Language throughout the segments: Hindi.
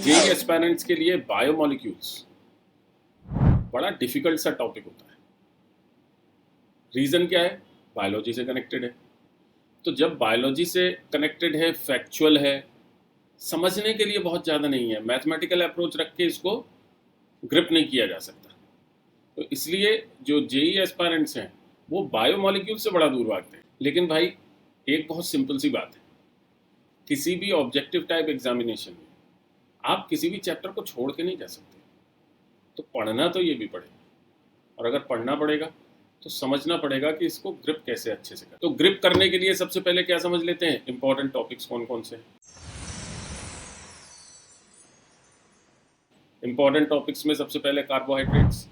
जेई एस्पायरेंट्स के लिए बायोमोलिक्यूल्स बड़ा डिफिकल्ट सा टॉपिक होता है। रीज़न क्या है? बायोलॉजी से कनेक्टेड है। तो जब बायोलॉजी से कनेक्टेड है, फैक्चुअल है, समझने के लिए बहुत ज़्यादा नहीं है, मैथमेटिकल अप्रोच रख के इसको ग्रिप नहीं किया जा सकता। तो इसलिए जो जेई एस्पायरेंट्स हैं वो बायोमोलिक्यूल से बड़ा दूर भागते हैं। लेकिन भाई एक बहुत सिंपल सी बात है, किसी भी ऑब्जेक्टिव टाइप एग्जामिनेशन में आप किसी भी चैप्टर को छोड़ के नहीं जा सकते। तो पढ़ना तो ये भी पड़ेगा, और अगर पढ़ना पड़ेगा तो समझना पड़ेगा कि इसको ग्रिप कैसे अच्छे से करें। तो ग्रिप करने के लिए सबसे पहले क्या समझ लेते हैं, इंपॉर्टेंट टॉपिक्स कौन कौन से हैं। इंपॉर्टेंट टॉपिक्स में सबसे पहले कार्बोहाइड्रेट्स।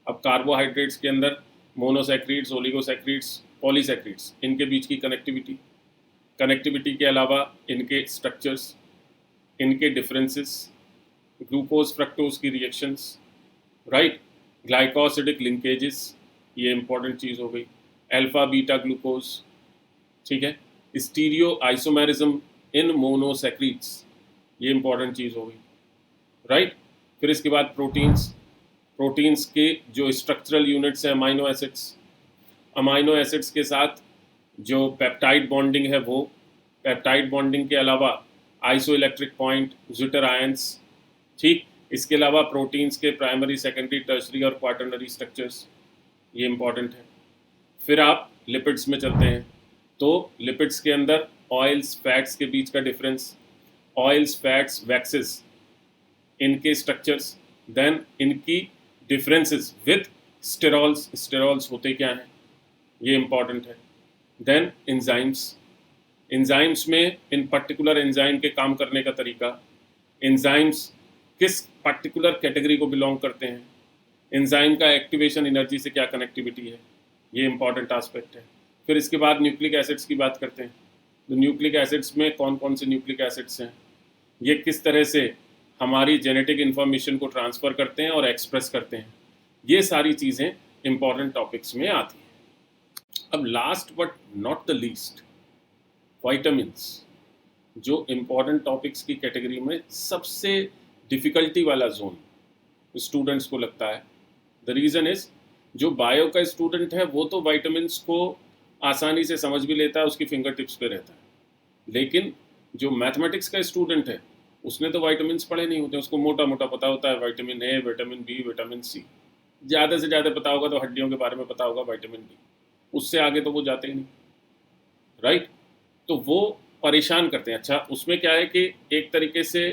अब कार्बोहाइड्रेट्स के अंदर मोनोसैक्रिड्स, ओलिगोसैक्रिड्स, पॉलीसैक्रिड्स, इनके बीच की कनेक्टिविटी, कनेक्टिविटी के अलावा इनके स्ट्रक्चर्स, इनके डिफरेंसेस, ग्लूकोज फ्रक्टोज की रिएक्शंस, राइट, ग्लाइकोसिडिक लिंकेजेस, ये इंपॉर्टेंट चीज़ हो गई, अल्फा बीटा ग्लूकोज, ठीक है, स्टीरियो आइसोमेरिज्म इन मोनोसैक्रिड्स, ये इंपॉर्टेंट चीज़ हो गई, राइट। फिर इसके बाद प्रोटीन्स, प्रोटीन्स के जो स्ट्रक्चरल यूनिट्स हैं अमाइनो एसिड्स, अमाइनो एसिड्स के साथ जो पेप्टाइड बॉन्डिंग है वो, पेप्टाइड बॉन्डिंग के अलावा iso electric point, zwitter ions, ठीक। इसके अलावा प्रोटीन्स के प्राइमरी, सेकेंडरी, टर्शरी और क्वाटरनरी स्ट्रक्चर्स, ये इंपॉर्टेंट है। फिर आप लिपिड्स में चलते हैं, तो लिपिड्स के अंदर ऑयल्स फैट्स के बीच का डिफरेंस, ऑयल्स फैट्स वैक्सेस, इनके स्ट्रक्चर्स, देन इनकी डिफरेंसेस विद स्टेरॉल्स, स्टेरॉल्स होते क्या हैं, ये इंपॉर्टेंट है। देन एंजाइम्स, एंजाइम्स में इन पर्टिकुलर एंजाइम के काम करने का तरीका, एंजाइम्स किस पर्टिकुलर कैटेगरी को बिलोंग करते हैं, एंजाइम का एक्टिवेशन एनर्जी से क्या कनेक्टिविटी है, ये इंपॉर्टेंट एस्पेक्ट है। फिर इसके बाद न्यूक्लिक एसिड्स की बात करते हैं। तो न्यूक्लिक एसिड्स में कौन कौन से न्यूक्लिक एसिड्स हैं, ये किस तरह से हमारी जेनेटिक इन्फॉर्मेशन को ट्रांसफ़र करते हैं और एक्सप्रेस करते हैं, ये सारी चीज़ें इंपॉर्टेंट टॉपिक्स में आती हैं। अब last but not the least, vitamins, जो इंपॉर्टेंट टॉपिक्स की कैटेगरी में सबसे डिफ़िकल्टी वाला जोन स्टूडेंट्स को लगता है। द रीज़न इज़, जो बायो का स्टूडेंट है वो तो वाइटामिन्स को आसानी से समझ भी लेता है, उसकी फिंगर टिप्स पे रहता है। लेकिन जो मैथमेटिक्स का स्टूडेंट है उसने तो वाइटामिन्स पढ़े नहीं होते, उसको मोटा मोटा पता होता है, vitamin A, vitamin B, vitamin C, ज़्यादा से ज़्यादा पता होगा तो हड्डियों के बारे में पता होगा, विटामिन डी, उससे आगे तो वो जाते ही नहीं, राइट। तो वो परेशान करते हैं। अच्छा, उसमें क्या है कि एक तरीके से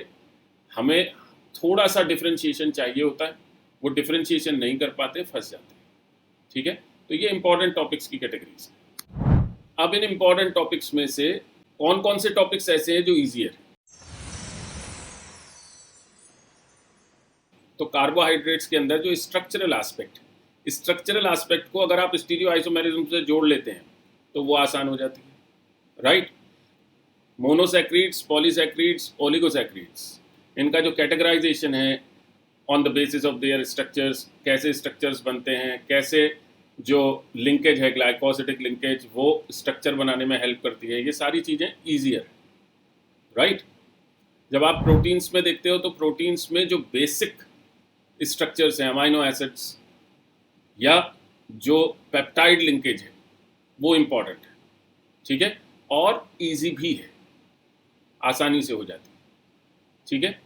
हमें थोड़ा सा डिफ्रेंशिएशन चाहिए होता है, वो डिफ्रेंशिएशन नहीं कर पाते, फंस जाते हैं, ठीक है। तो ये इंपॉर्टेंट टॉपिक्स की कैटेगरीज है। अब इन इंपॉर्टेंट टॉपिक्स में से कौन कौन से टॉपिक्स ऐसे हैं जो ईजियर है। तो कार्बोहाइड्रेट्स के अंदर जो स्ट्रक्चरल एस्पेक्ट, स्ट्रक्चरल एस्पेक्ट को अगर आप स्टीरियो आइसोमेरिज्म से जोड़ लेते हैं तो वो आसान हो जाती है, राइट। मोनोसैक्रिड्स, पॉलीसैक्रिड्स, ओलिगोसैक्रिड्स, इनका जो कैटेगराइजेशन है on the basis of their structures, कैसे स्ट्रक्चर्स बनते हैं, कैसे जो लिंकेज है ग्लाइकोसिडिक लिंकेज वो स्ट्रक्चर बनाने में हेल्प करती है, ये सारी चीज़ें ईजियर, राइट। जब आप प्रोटीन्स में देखते हो तो प्रोटीन्स में जो बेसिक स्ट्रक्चर्स हैं, अमाइनो एसिड्स या जो पेप्टाइड लिंकेज है वो इम्पॉर्टेंट है, ठीक है, और इजी भी है, आसानी से हो जाती है, ठीक है।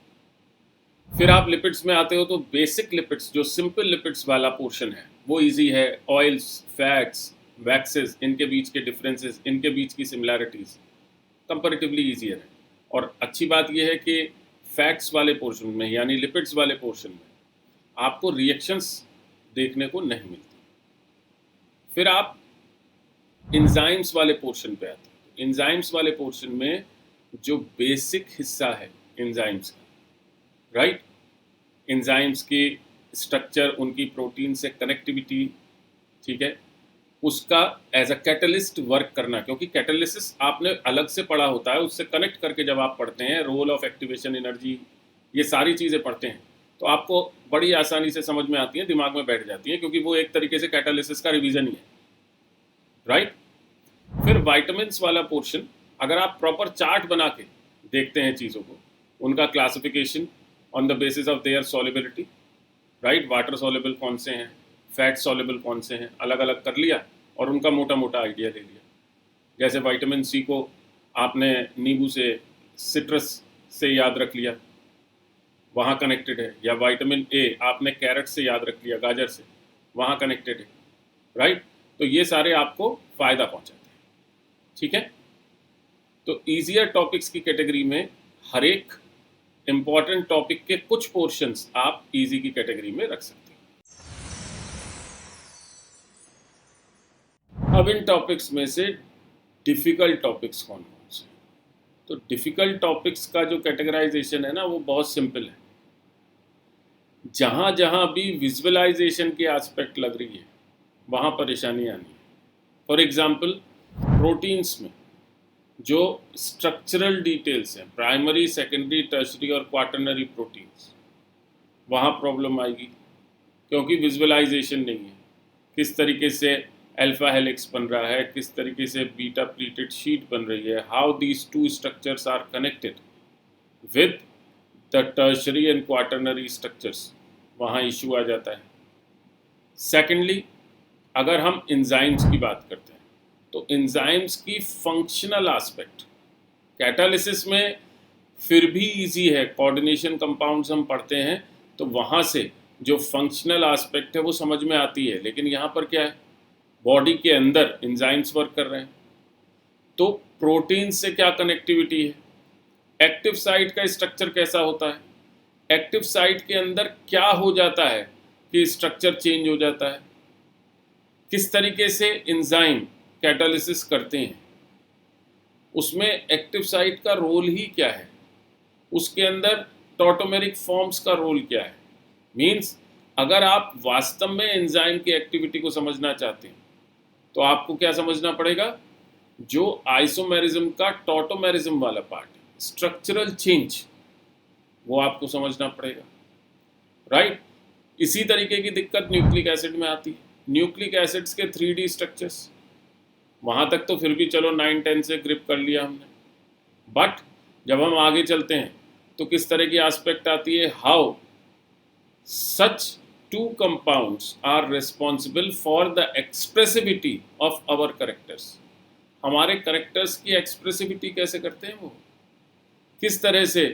फिर आप लिपिड्स में आते हो तो बेसिक लिपिड्स, जो सिंपल लिपिड्स वाला पोर्शन है वो इजी है, ऑयल्स, फैट्स, वैक्सेस, इनके बीच के डिफरेंसेस, इनके बीच की सिमिलैरिटीज़ कंपैरेटिवली ईजियर है। और अच्छी बात यह है कि फैट्स वाले पोर्शन में यानी लिपिड्स वाले पोर्शन में आपको रिएक्शंस देखने को नहीं मिलती। फिर आप एंजाइम्स वाले पोर्शन पे आते हैं। एंजाइम्स वाले पोर्शन में जो बेसिक हिस्सा है एंजाइम्स का, राइट, एंजाइम्स की स्ट्रक्चर, उनकी प्रोटीन से कनेक्टिविटी, ठीक है, उसका एज अ कैटलिस्ट वर्क करना, क्योंकि कैटलिसिस आपने अलग से पढ़ा होता है, उससे कनेक्ट करके जब आप पढ़ते हैं, रोल ऑफ एक्टिवेशन एनर्जी, ये सारी चीज़ें पढ़ते हैं तो आपको बड़ी आसानी से समझ में आती हैं, दिमाग में बैठ जाती हैं, क्योंकि वो एक तरीके से कैटालिसिस का रिवीजन ही है, राइट। फिर वाइटामिन्स वाला पोर्शन, अगर आप प्रॉपर चार्ट बना के देखते हैं चीज़ों को, उनका classification, on the basis of their solubility, right. Water soluble कौन से हैं, फैट सॉल्युबल कौन से हैं, अलग अलग कर लिया और उनका मोटा मोटा आइडिया ले लिया। जैसे विटामिन सी को आपने नींबू से, सिट्रस से याद रख लिया, वहाँ कनेक्टेड है, या विटामिन ए आपने कैरेट से याद रख लिया, गाजर से, वहाँ कनेक्टेड है, राइट। तो ये सारे आपको फ़ायदा पहुँचाते हैं, ठीक है। तो ईजियर टॉपिक्स की कैटेगरी में हर एक इम्पॉर्टेंट टॉपिक के कुछ पोर्शंस आप इजी की कैटेगरी में रख सकते हैं। अब इन टॉपिक्स में से डिफ़िकल्ट टॉपिक्स कौन कौन से हैं? तो डिफ़िकल्ट टॉपिक्स का जो कैटेगराइजेशन है ना, वो बहुत सिंपल है। जहाँ जहाँ भी विजुअलाइजेशन की एस्पेक्ट लग रही है, वहाँ परेशानी आनी है। फॉर एग्जाम्पल, प्रोटीन्स में जो स्ट्रक्चरल डिटेल्स हैं, प्राइमरी, सेकेंडरी, टर्शरी और क्वाटरनरी प्रोटीन्स, वहाँ प्रॉब्लम आएगी, क्योंकि विजुअलाइजेशन नहीं है। किस तरीके से अल्फा हेलिक्स बन रहा है, किस तरीके से बीटा प्लीटेड शीट बन रही है, how these two structures are connected with the tertiary and quaternary structures, वहाँ इशू आ जाता है। सेकेंडली, अगर हम एंजाइम्स की बात करते हैं, तो एंजाइम्स की फंक्शनल एस्पेक्ट कैटालिसिस में फिर भी इजी है, कोऑर्डिनेशन कंपाउंड्स हम पढ़ते हैं तो वहाँ से जो फंक्शनल एस्पेक्ट है वो समझ में आती है। लेकिन यहाँ पर क्या है, बॉडी के अंदर एंजाइम्स वर्क कर रहे हैं, तो प्रोटीन से क्या कनेक्टिविटी है, एक्टिव साइट का स्ट्रक्चर कैसा होता है, एक्टिव साइट के अंदर क्या हो जाता है कि स्ट्रक्चर चेंज हो जाता है, किस तरीके से एंजाइम कैटालिसिस करते हैं, उसमें एक्टिव साइट का रोल ही क्या है, उसके अंदर टॉटोमेरिक फॉर्म्स का रोल क्या है। मीन्स अगर आप वास्तव में एंजाइम की एक्टिविटी को समझना चाहते हैं तो आपको क्या समझना पड़ेगा, जो आइसोमेरिज्म का टॉटोमेरिज्म वाला पार्ट है, स्ट्रक्चरल चेंज, वो आपको समझना पड़ेगा, राइट। इसी तरीके की दिक्कत न्यूक्लिक एसिड में आती है। न्यूक्लिक एसिड्स के 3D स्ट्रक्चर्स, वहाँ तक तो फिर भी चलो 9-10 से ग्रिप कर लिया हमने, बट जब हम आगे चलते हैं तो किस तरह की एस्पेक्ट आती है, how such two compounds are responsible for the expressivity of our characters। हमारे करेक्टर्स की एक्सप्रेसिविटी कैसे करते हैं वो, किस तरह से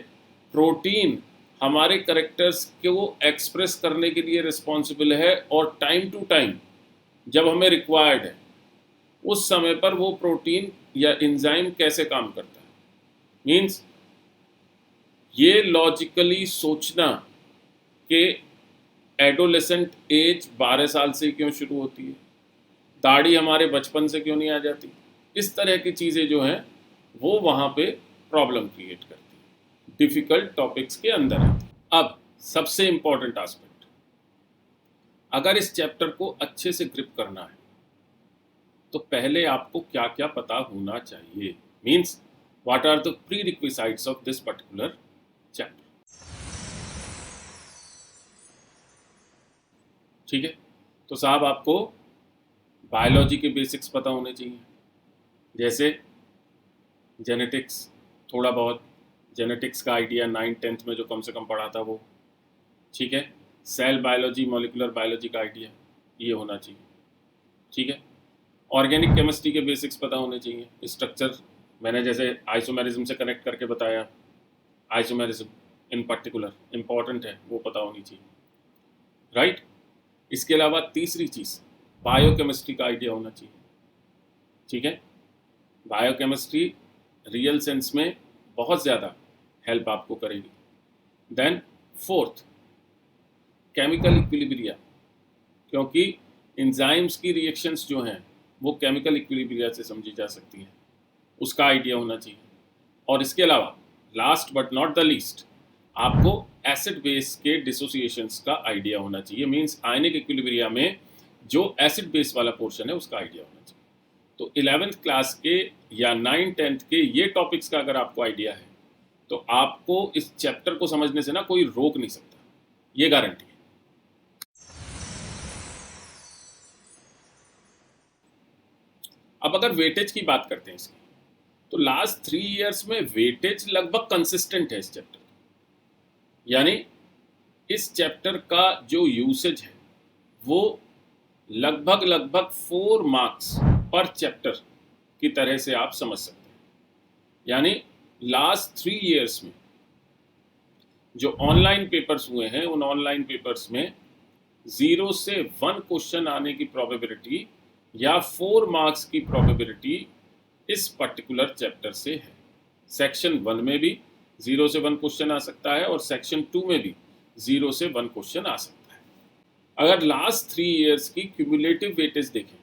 प्रोटीन हमारे करेक्टर्स को एक्सप्रेस करने के लिए रिस्पॉन्सिबल है, और टाइम टू टाइम जब हमें रिक्वायर्ड है उस समय पर वो प्रोटीन या एंजाइम कैसे काम करता है। मीन्स ये लॉजिकली सोचना कि एडोलेसेंट एज 12 साल से क्यों शुरू होती है, दाढ़ी हमारे बचपन से क्यों नहीं आ जाती, इस तरह की चीज़ें जो हैं वो वहाँ पे प्रॉब्लम क्रिएट करती है, डिफ़िकल्ट टॉपिक्स के अंदर आती है। अब सबसे इम्पॉर्टेंट एस्पेक्ट, अगर इस चैप्टर को अच्छे से ग्रिप करना है तो पहले आपको क्या क्या पता होना चाहिए। Means what are the prerequisites of this particular chapter, ठीक है। तो साहब आपको बायोलॉजी के बेसिक्स पता होने चाहिए, जैसे जेनेटिक्स, थोड़ा बहुत जेनेटिक्स का आइडिया 9th-10th में जो कम से कम पढ़ा था वो, ठीक है। सेल बायोलॉजी, मॉलिक्यूलर बायोलॉजी का आइडिया ये होना चाहिए, ठीक है। ऑर्गेनिक केमिस्ट्री के बेसिक्स पता होने चाहिए, स्ट्रक्चर मैंने जैसे आइसोमेरिज्म से कनेक्ट करके बताया, आइसोमेरिज्म इन पर्टिकुलर इम्पॉर्टेंट है, वो पता होनी चाहिए, राइट। इसके अलावा तीसरी चीज़, बायोकेमिस्ट्री का आइडिया होना चाहिए, ठीक है। बायोकेमिस्ट्री रियल सेंस में बहुत ज़्यादा हेल्प आपको करेगी। देन फोर्थ, केमिकल इक्विलिब्रिया, क्योंकि एंजाइम्स की रिएक्शंस जो हैं वो केमिकल इक्विलिब्रिया से समझी जा सकती हैं, उसका आइडिया होना चाहिए। और इसके अलावा last but not the least, आपको एसिड बेस के डिसोसिएशंस का आइडिया होना चाहिए। मींस आयनिक इक्विलिब्रिया में जो एसिड बेस वाला पोर्शन है उसका आइडिया होना चाहिए। तो 11th क्लास के या 9th-10th के ये टॉपिक्स का अगर आपको आइडिया है तो आपको इस चैप्टर को समझने से ना कोई रोक नहीं सकता, ये गारंटी है। अब अगर वेटेज की बात करते हैं इसकी, तो लास्ट 3 इयर्स में वेटेज लगभग कंसिस्टेंट है इस चैप्टर, यानी इस चैप्टर का जो यूसेज है वो लगभग 4 मार्क्स पर चैप्टर की तरह से आप समझ सकते हैं। यानी लास्ट 3 इयर्स में जो ऑनलाइन पेपर्स हुए हैं, उन ऑनलाइन पेपर्स में 0 से 1 क्वेश्चन आने की प्रोबेबिलिटी या 4 मार्क्स की प्रोबेबिलिटी इस पर्टिकुलर चैप्टर से है। सेक्शन 1 में भी 0 से 1 क्वेश्चन आ सकता है और सेक्शन 2 में भी 0 से 1 क्वेश्चन आ सकता है। अगर लास्ट 3 इयर्स की क्यूमुलेटिव वेटेज देखें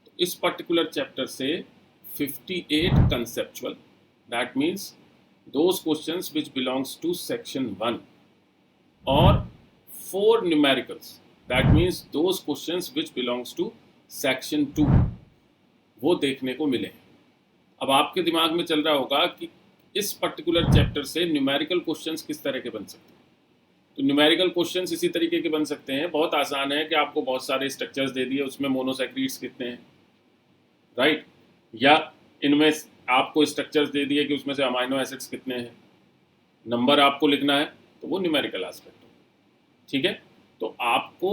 तो इस पर्टिकुलर चैप्टर से 58 conceptual, that means those questions which belongs to section 1, or 4 numericals, that means those questions which belongs to section 2, वो देखने को मिले। अब आपके दिमाग में चल रहा होगा कि इस पर्टिकुलर चैप्टर से न्यूमेरिकल क्वेश्चंस किस तरह के बन सकते हैं। तो न्यूमेरिकल क्वेश्चंस इसी तरीके के बन सकते हैं। बहुत आसान है कि आपको बहुत सारे स्ट्रक्चर्स दे दिए, उसमें मोनोसैकराइड्स कितने हैं, राइट, या इनमें आपको स्ट्रक्चर्स दे दिए कि उसमें से अमाइनो एसिड्स कितने हैं, नंबर आपको लिखना है, तो वो न्यूमेरिकल एस्पेक्ट है। ठीक है, तो आपको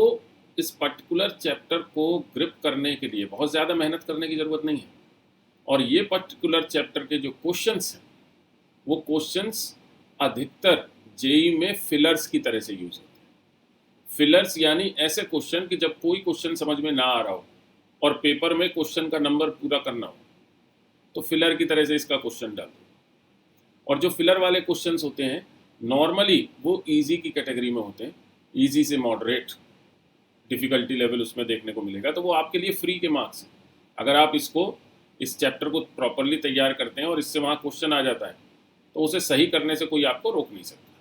इस पर्टिकुलर चैप्टर को ग्रिप करने के लिए बहुत ज़्यादा मेहनत करने की ज़रूरत नहीं है। और ये पर्टिकुलर चैप्टर के जो क्वेश्चंस हैं वो क्वेश्चंस अधिकतर जेई में फिलर्स की तरह से यूज होते हैं। फिलर्स यानी ऐसे क्वेश्चन कि जब कोई क्वेश्चन समझ में ना आ रहा हो और पेपर में क्वेश्चन का नंबर पूरा करना हो तो फिलर की तरह से इसका क्वेश्चन डाल दो। और जो फिलर वाले क्वेश्चंस होते हैं नॉर्मली वो इजी की कैटेगरी में होते हैं, इजी से मॉडरेट डिफ़िकल्टी लेवल उसमें देखने को मिलेगा, तो वो आपके लिए फ्री के मार्क्स हैं। अगर आप इस चैप्टर को प्रॉपरली तैयार करते हैं और इससे वहाँ क्वेश्चन आ जाता है तो उसे सही करने से कोई आपको रोक नहीं सकता।